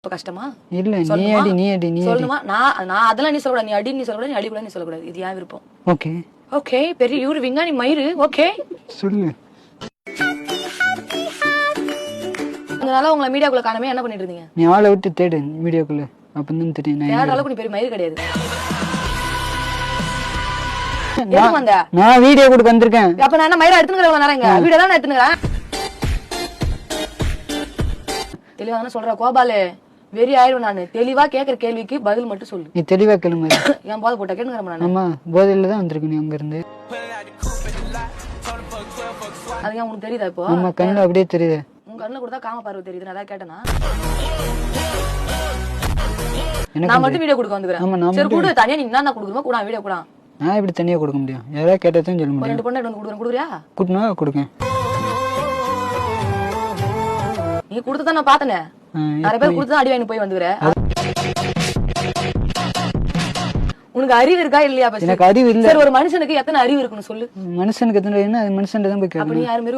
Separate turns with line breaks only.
இப்ப கஷ்டமா
இல்ல நீ அடி
சொல்லுமா? நான் அதெல்லாம் நீ சொல்லக்கூடாது. நீ அடி நீ சொல்லக்கூடாது, நீ அடிக்கூடாது நீ சொல்லக்கூடாது. இது ஏன் விருப்பம்.
ஓகே
ஓகே பெரிய இவரு விஞ்ஞானி மயிறு. ஓகே
சொல்லு.
அதனால உங்களை மீடியாக்குள்ள காணாம என்ன பண்ணிட்டு இருந்தீங்க?
நீ ஆளை விட்டு தேடு மீடியாக்குள்ள, அப்பதான் தெரியும்.
தேடுற அளவுக்கு நீ பெரிய மயிறு கிடையாது. எதுக்கு வந்த?
நான் வீடியோ கொடுக்க வந்திருக்கேன்.
அப்ப நான் என்ன மயிரா எடுத்துக்கிறேன் நேரங்க? வீடியோ தான் எடுத்துக்கிறேன். தெளிவா தானே சொல்ற கோபாலு. வெறி ஆயிடும். நானு தெளிவா கேக்குற கேள்விக்கு பதில் மட்டும் சொல்லு.
நீ தெளிவா கேளுங்க.
என் போதை போட்டா கேட்டுக்கிறேன் நான்.
ஆமா போதையில தான் வந்திருக்கு நீ அங்க இருந்து.
அது உனக்கு தெரியுதா இப்போ?
ஆமா கண்ணுல அப்படியே தெரியுது.
உங்க கண்ணுல கூட காம பார்வை தெரியுது. நான் கேட்டேனா? நான் மட்டும் வீடியோ கொடுக்க வந்துக்கிறேன். சரி கொடு. தனியா நீ என்ன கொடுக்குறோமோ கூட வீடியோ கூட.
நான் இப்படி தனியா கொடுக்க முடியும்? யாராவது கேட்டதும் சொல்ல முடியும்.
2 பொண்ணு வந்து கொடுக்குறியா?
கூட்டினா கொடுக்கேன்.
நீ கொடுத்துதான் நான் பாத்தனே. நிறைய பேர் கொடுத்துதான் அடி வாங்கி போய் வந்துக்கிற. உனக்கு அறிவு இருக்கா இல்லையா?
எனக்கு அறிவு இல்ல.
சரி ஒரு மனுஷனுக்கு எத்தனை அறிவு இருக்குன்னு சொல்லு.
மனுஷனுக்கு எத்தனை என்ன? மனுஷன் தான் போய்
அப்ப நீ யாரு மாரி